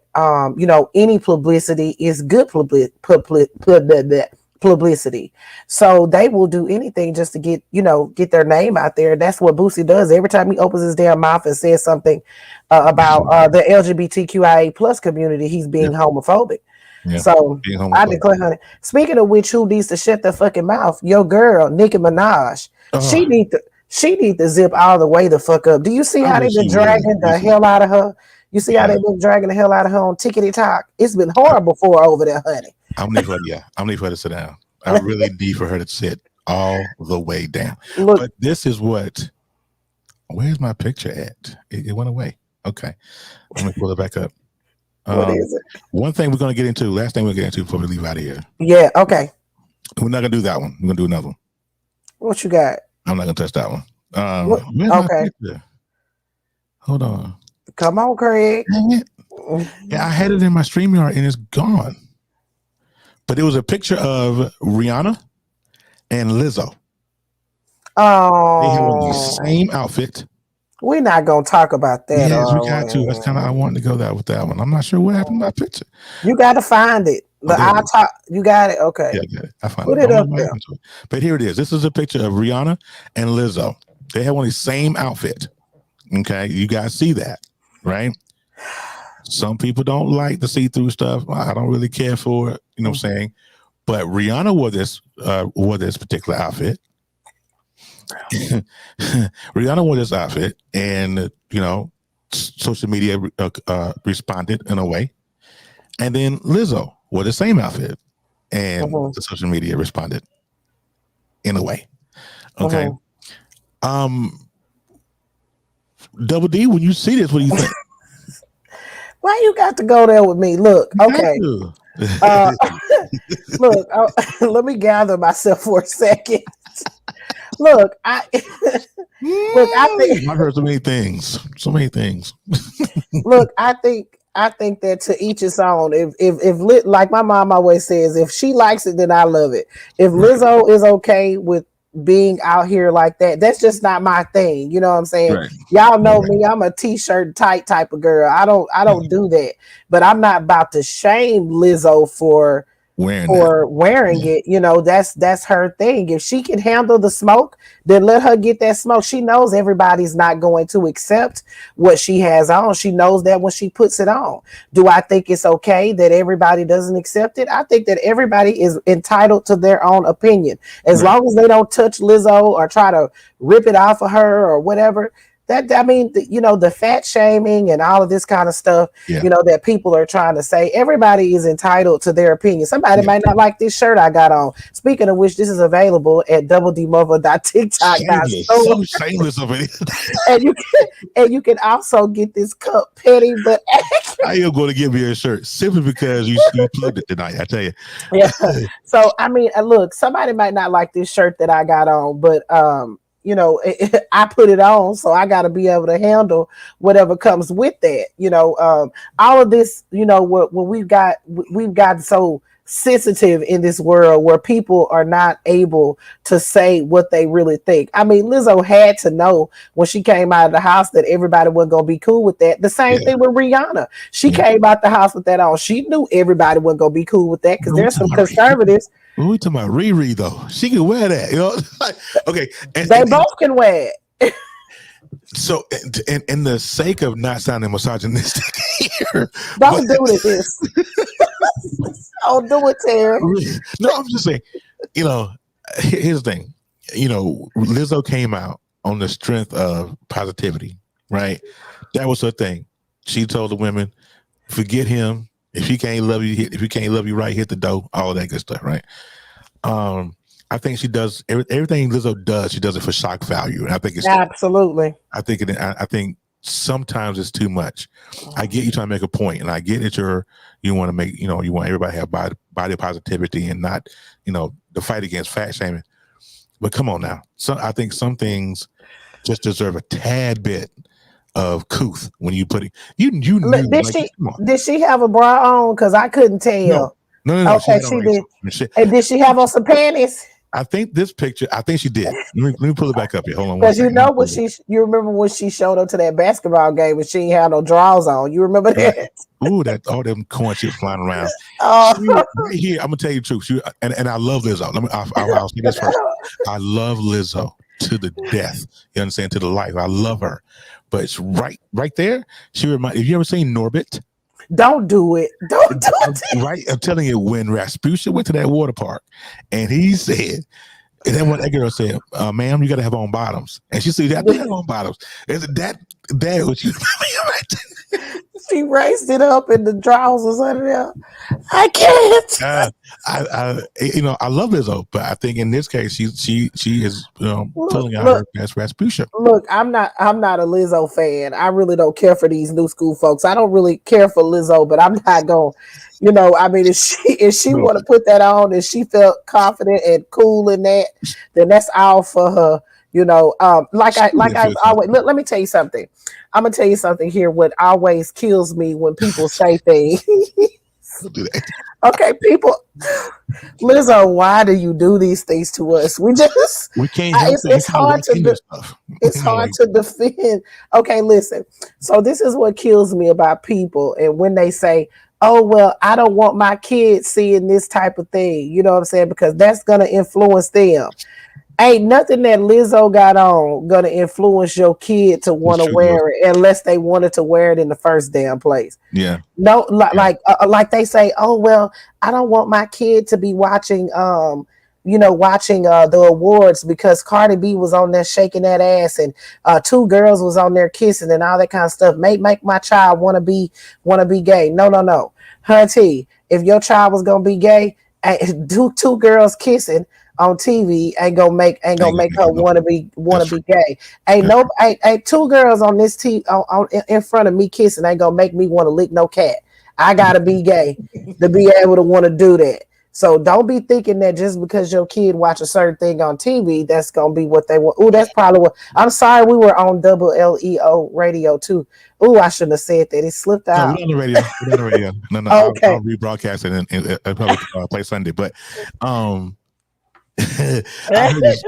[SPEAKER 2] any publicity is good publicity. So they will do anything just to get their name out there. That's what Boosie does. Every time he opens his damn mouth and says something about the LGBTQIA plus community, he's being homophobic. So I declare, honey. Speaking of which, who needs to shut their fucking mouth? Your girl, Nicki Minaj. She need to zip all the way the fuck up. Do you see how they've been dragging the hell out of her? You see how they've been dragging the hell out of her on Tickety Talk? It's been horrible for her over there, honey.
[SPEAKER 3] I'm need for her to sit down. I really need for her to sit all the way down.
[SPEAKER 2] Look,
[SPEAKER 3] but this is where's my picture at? It went away. Okay. Let me pull it back up.
[SPEAKER 2] What is it?
[SPEAKER 3] One thing we're going to get into, last thing we'll get into before we leave out of here.
[SPEAKER 2] Yeah, okay.
[SPEAKER 3] We're not going to do that one. We're going to do another one.
[SPEAKER 2] What you got?
[SPEAKER 3] I'm not going to touch that one.
[SPEAKER 2] Okay.
[SPEAKER 3] Hold on.
[SPEAKER 2] Come on, Craig.
[SPEAKER 3] Yeah, I had it in my StreamYard and it's gone. But it was a picture of Rihanna and Lizzo.
[SPEAKER 2] Oh.
[SPEAKER 3] They had on the same outfit.
[SPEAKER 2] We're not gonna talk about that.
[SPEAKER 3] Yes, we got to. That's kind of I wanted to go with that one. I'm not sure what happened to that picture.
[SPEAKER 2] You got to find it. You got it. Okay.
[SPEAKER 3] Yeah, I got it. I found
[SPEAKER 2] Put
[SPEAKER 3] it
[SPEAKER 2] up there.
[SPEAKER 3] But here it is. This is a picture of Rihanna and Lizzo. They have on the same outfit. Okay, you guys see that, right? Some people don't like the see-through stuff. I don't really care for it. You know what I'm saying? But Rihanna wore this particular outfit. Rihanna wore this outfit, and social media responded in a way, and then Lizzo wore the same outfit, and the social media responded in a way. Okay. Double D, when you see this, what do you think?
[SPEAKER 2] Why you got to go there with me? Look, okay. Look, let me gather myself for a second. Look, I think
[SPEAKER 3] I've heard so many things. So many things.
[SPEAKER 2] look, I think that to each its own. If like my mom always says, if she likes it, then I love it. If Lizzo is okay with being out here like that, that's just not my thing. You know what I'm saying?
[SPEAKER 3] Right.
[SPEAKER 2] Y'all know me. I'm a t-shirt tight type of girl. I don't do that. But I'm not about to shame Lizzo for wearing it. You know, that's her thing. If she can handle the smoke, then let her get that smoke. She knows everybody's not going to accept what she has on. She knows that when she puts it on. Do I think it's okay that everybody doesn't accept it? I think that everybody is entitled to their own opinion. As long as they don't touch Lizzo or try to rip it off of her or whatever. The fat shaming and all of this kind of stuff, that people are trying to say, everybody is entitled to their opinion. Somebody might not like this shirt I got on. Speaking of which, this is available at doubledeemuva.tiktok.
[SPEAKER 3] So shameless of it.
[SPEAKER 2] and you can also get this cup petty, but
[SPEAKER 3] I am going to give you a shirt simply because you plugged it tonight. I tell you.
[SPEAKER 2] Yeah. So look, somebody might not like this shirt that I got on, but I put it on, so I got to be able to handle whatever comes with that. All of this, when we've got so sensitive in this world where people are not able to say what they really think. I mean, Lizzo had to know when she came out of the house that everybody wasn't going to be cool with that. The same thing with Rihanna. She came out the house with that on. She knew everybody wasn't going to be cool with that because there's some conservatives.
[SPEAKER 3] We talking about Riri though. She can wear that, okay.
[SPEAKER 2] They both can wear it.
[SPEAKER 3] So, in the sake of not sounding misogynistic here,
[SPEAKER 2] don't do this. Don't do it, Terry.
[SPEAKER 3] No, I'm just saying. Here's the thing. Lizzo came out on the strength of positivity, right? That was her thing. She told the women, "Forget him. If he can't love you right, hit the door." All that good stuff, right? I think she does everything Lizzo does. She does it for shock value, and I think it's
[SPEAKER 2] absolutely.
[SPEAKER 3] I think sometimes it's too much. I get you trying to make a point, and I get that you want to make you want everybody to have body positivity and not the fight against fat shaming. But come on now, I think some things just deserve a tad bit of couth when you put it. You knew.
[SPEAKER 2] Did she have a bra on? Because I couldn't tell.
[SPEAKER 3] No.
[SPEAKER 2] Okay, she did. And did she have on some panties?
[SPEAKER 3] I think this picture. I think she did. Let me pull it back up here. Hold on.
[SPEAKER 2] Because you remember when she showed up to that basketball game and she ain't had no drawers on. You remember that?
[SPEAKER 3] Ooh, that all them corn chips flying around. Right here, I'm gonna tell you the truth. And I love Lizzo. I'll say this first. I love Lizzo to the death. You understand? To the life. I love her. But it's right there. She reminds. Have you ever seen Norbit?
[SPEAKER 2] Don't do it. Don't do it.
[SPEAKER 3] Right. I'm telling you, when Rasputia went to that water park and he said, and then what that girl said, ma'am, you got to have on bottoms. And she said, I do have on bottoms. Is that what you
[SPEAKER 2] She raised it up in the drawers or something else. I can't.
[SPEAKER 3] I love Lizzo, but I think in this case, she is pulling out her best Rasputia.
[SPEAKER 2] Look, I'm not a Lizzo fan. I really don't care for these new school folks. I don't really care for Lizzo, but I'm not going. If she want to put that on and she felt confident and cool in that, then that's all for her. I always let me tell you something. I'm gonna tell you something here. What always kills me when people say things. Okay, people, Lizzo, why do you do these things to us? We can't help it. It's hard to defend. Okay, listen. So this is what kills me about people, and when they say, "Oh well, I don't want my kids seeing this type of thing," you know what I'm saying? Because that's gonna influence them. Ain't nothing that Lizzo got on gonna influence your kid to want to wear it unless they wanted to wear it in the first damn place.
[SPEAKER 3] Yeah.
[SPEAKER 2] No, like they say, oh well, I don't want my kid to be watching the awards because Cardi B was on there shaking that ass and two girls was on there kissing and all that kind of stuff. Make my child wanna be gay. No. Hunty, if your child was gonna be gay, two girls kissing on TV ain't gonna make her wanna be gay. Ain't two girls on this TV in front of me kissing ain't gonna make me want to lick no cat. I gotta be gay to be able to want to do that. So don't be thinking that just because your kid watch a certain thing on TV, that's gonna be what they want. Ooh, that's probably what. I'm sorry, we were on double LEO radio too. Ooh, I shouldn't have said that. It slipped
[SPEAKER 3] No,
[SPEAKER 2] out.
[SPEAKER 3] we're on the radio. We're on the radio. No,
[SPEAKER 2] Okay.
[SPEAKER 3] I'll rebroadcast it and probably play Sunday. But I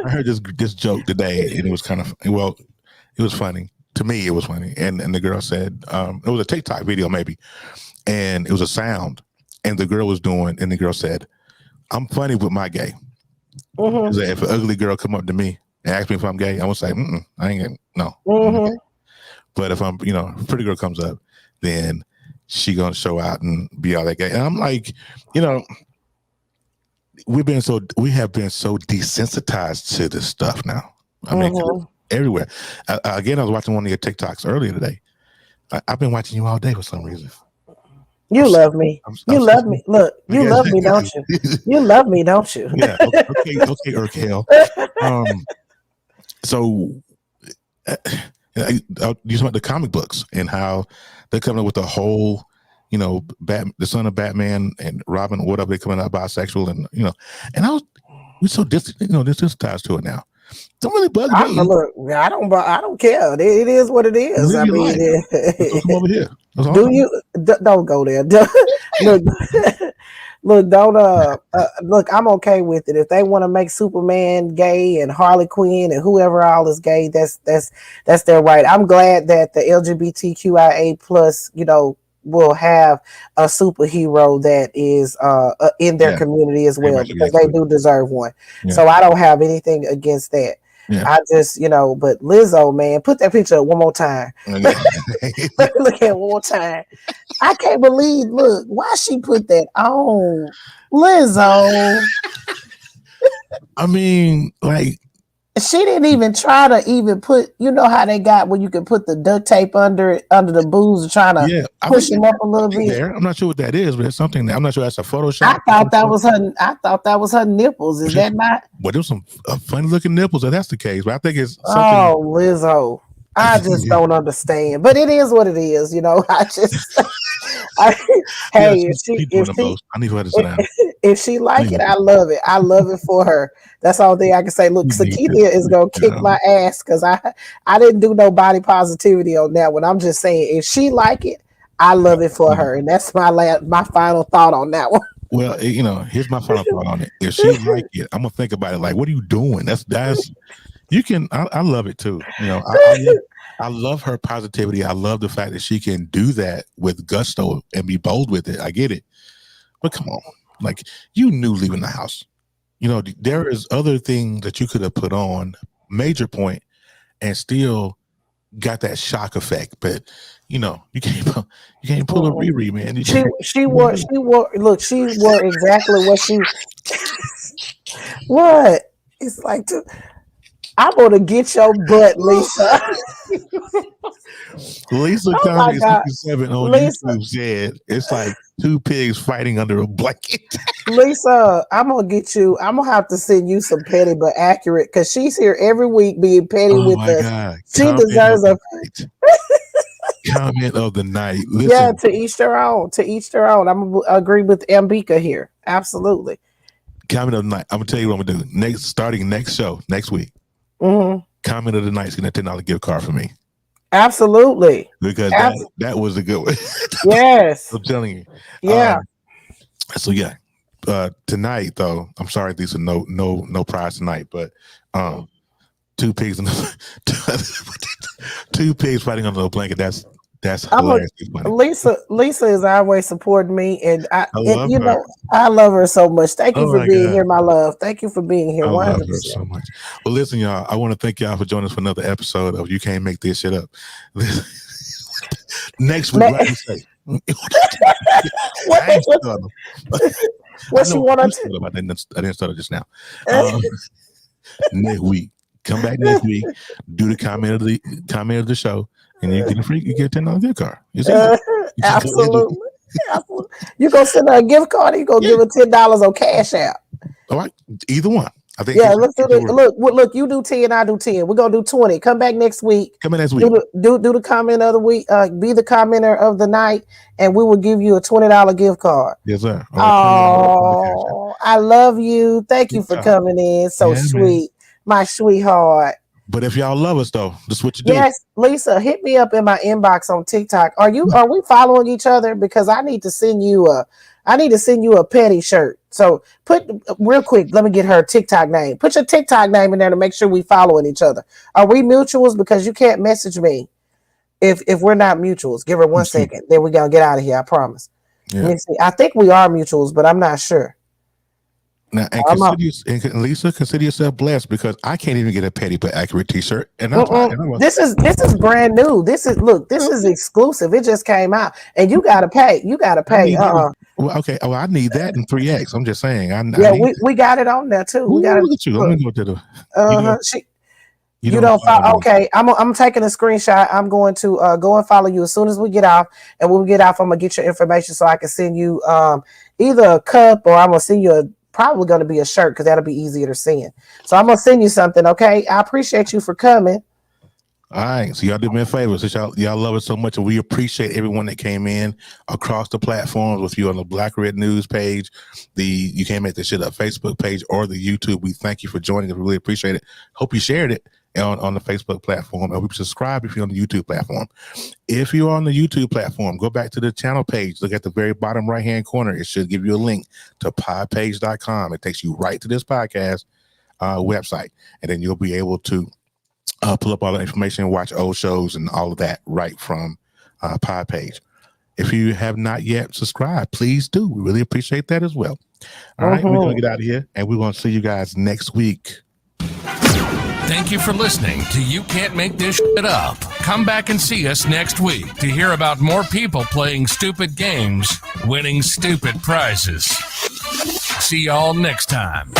[SPEAKER 3] heard this joke today, and it was kind of it was funny to me. It was funny, and the girl said it was a TikTok video maybe, and it was a sound, and the girl was doing, and the girl said, "I'm funny with my gay."
[SPEAKER 2] Mm-hmm.
[SPEAKER 3] If an ugly girl come up to me and ask me if I'm gay, I'm gonna say, I ain't gay. No.
[SPEAKER 2] Mm-hmm.
[SPEAKER 3] But if I'm, a pretty girl comes up, then she gonna show out and be all that gay. And I'm like, we have been so desensitized to this stuff now. I mean, everywhere. Again, I was watching one of your TikToks earlier today. I've been watching you all day for some reason.
[SPEAKER 2] You love me. You love me. Look, you love me, don't you? You love me, don't you?
[SPEAKER 3] Yeah. Okay, Urkel. So you talk about the comic books and how they're coming up with the whole, the son of Batman and Robin, whatever, they're coming out bisexual, and we're so desensitized to it now. Don't really bug me.
[SPEAKER 2] Look, I don't care. It is what it is. I mean,
[SPEAKER 3] come over here.
[SPEAKER 2] Do you? Don't go there. Look, don't. Look, I'm okay with it. If they want to make Superman gay and Harley Quinn and whoever all is gay, that's their right. I'm glad that the LGBTQIA plus, will have a superhero that is in their community as well, because they do deserve one. Yeah. So I don't have anything against that. Yeah. I just, but Lizzo, man, put that picture up one more time. Look at it one more time. I can't believe, look, why she put that on? Lizzo.
[SPEAKER 3] I mean, like,
[SPEAKER 2] she didn't even try to even put, how they got when you can put the duct tape under the boobs and trying to push them up a little bit.
[SPEAKER 3] There. I'm not sure what that is, but it's something that I'm not sure that's a Photoshop.
[SPEAKER 2] I thought that was her nipples. Is that not?
[SPEAKER 3] Well, there's some funny looking nipples, if that's the case. But I think it's something.
[SPEAKER 2] Oh, Lizzo. I just don't understand. But it is what it is, I just if she like it, I love it. I love it for her. That's all thing I can say. Look, Sakitia is gonna kick my ass because I didn't do no body positivity on that one. I'm just saying, if she like it, I love it for her, and that's my final thought on that one.
[SPEAKER 3] Well, here's my final thought on it. If she like it, I'm gonna think about it. Like, what are you doing? That's you can. I love it too. I love her positivity. I love the fact that she can do that with gusto and be bold with it. I get it, but come on, like, you knew leaving the house. There is other things that you could have put on, major point, and still got that shock effect. But you can't pull a Riri, man.
[SPEAKER 2] She wore exactly what she. What? It's like I'm gonna get your butt, Lisa.
[SPEAKER 3] Lisa Comedy 67 on YouTube said it's like two pigs fighting under a blanket.
[SPEAKER 2] Lisa, I'm gonna get you. I'm gonna have to send you some petty but accurate, because she's here every week being petty with us. God. She deserves a
[SPEAKER 3] comment of the night. Listen.
[SPEAKER 2] Yeah, to each their own. To each their own. I'm gonna agree with Ambika here. Absolutely.
[SPEAKER 3] Comment of the night. I'm gonna tell you what I'm gonna do. Starting next show next week.
[SPEAKER 2] Mm-hmm.
[SPEAKER 3] Comment of the night is gonna $10 gift card for me.
[SPEAKER 2] Absolutely.
[SPEAKER 3] Because that was a good one.
[SPEAKER 2] Yes.
[SPEAKER 3] I'm telling you.
[SPEAKER 2] Yeah.
[SPEAKER 3] So yeah. Tonight though, I'm sorry, these are no prize tonight, but two pigs fighting under a blanket. That's hilarious.
[SPEAKER 2] Lisa is always supporting me, and I love her so much. Thank you for being here, my love. Thank you for being here. 100%.
[SPEAKER 3] I love her so much. Well, listen, y'all. I want to thank y'all for joining us for another episode of You Can't Make This Shit Up. Next week, what you say?
[SPEAKER 2] What you want to?
[SPEAKER 3] I didn't start it just now. Next week, come back next week. Do the comment of the show. And you get a $10 gift card.
[SPEAKER 2] Absolutely. You gonna send her a gift card, or you gonna give her $10 on Cash App?
[SPEAKER 3] All right, either one. I think.
[SPEAKER 2] Yeah, let's do this. Look, you do 10, I do 10. We're gonna do 20. Come back next week.
[SPEAKER 3] Come in next week.
[SPEAKER 2] Do the comment of the week. Be the commenter of the night, and we will give you a $20 gift card.
[SPEAKER 3] Yes, sir.
[SPEAKER 2] Oh, I love you. Thank you for coming in. So sweet, my sweetheart.
[SPEAKER 3] But if y'all love us though, this is what you do.
[SPEAKER 2] Yes, Lisa, hit me up in my inbox on TikTok. Are we following each other? Because I need to send you a petty shirt. So put real quick, let me get her TikTok name. Put your TikTok name in there to make sure we following each other. Are we mutuals? Because you can't message me if we're not mutuals. Give her 1 second. Then we're gonna get out of here, I promise.
[SPEAKER 3] Yeah.
[SPEAKER 2] Let me see. I think we are mutuals, but I'm not sure.
[SPEAKER 3] Now, and Lisa, consider yourself blessed because I can't even get a petty but accurate T-shirt. And
[SPEAKER 2] this is brand new. This is exclusive. It just came out, and you gotta pay.
[SPEAKER 3] Well, okay. Oh, I need that in 3X. I'm just saying.
[SPEAKER 2] We got it on there too.
[SPEAKER 3] Look at you. Let me go to the.
[SPEAKER 2] You don't follow. Okay, I'm taking a screenshot. I'm going to go and follow you as soon as we get off. And when we get off, I'm gonna get your information so I can send you either a cup or I'm gonna send you probably going to be a shirt because that'll be easier to send. So I'm gonna send you something. Okay, I appreciate you for coming.
[SPEAKER 3] All right, so y'all did me a favor. Since y'all love us so much, and we appreciate everyone that came in across the platforms with you on the Black Red News page, You Can't Make This Shit Up Facebook page, or the YouTube. We thank you for joining us. We really appreciate it. Hope you shared it on the Facebook platform, and we subscribe if you're on the YouTube platform. If you're on the YouTube platform, go back to the channel page. Look at the very bottom right-hand corner. It should give you a link to podpage.com. It takes you right to this podcast website, and then you'll be able to pull up all the information, watch old shows, and all of that right from Podpage. If you have not yet subscribed, please do. We really appreciate that as well. All right, we're going to get out of here, and we're going to see you guys next week.
[SPEAKER 1] Thank you for listening to You Can't Make This Shit Up. Come back and see us next week to hear about more people playing stupid games, winning stupid prizes. See y'all next time.